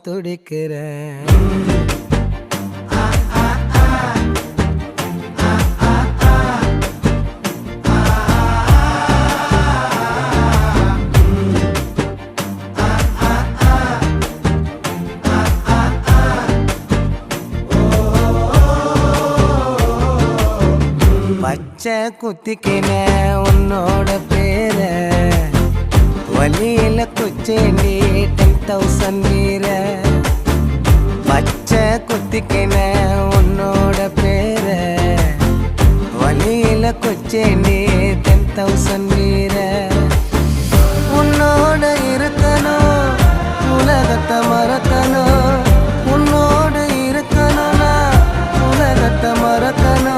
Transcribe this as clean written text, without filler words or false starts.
துடிக்கிறேன். பச்சை குத்திக்கின உன்னோட பேர வலியில குச்சேண்டி 10,000 வீர. பச்சை குத்திக்கின உன்னோட பேர வலியில குச்சேண்டி 10,000 வீர.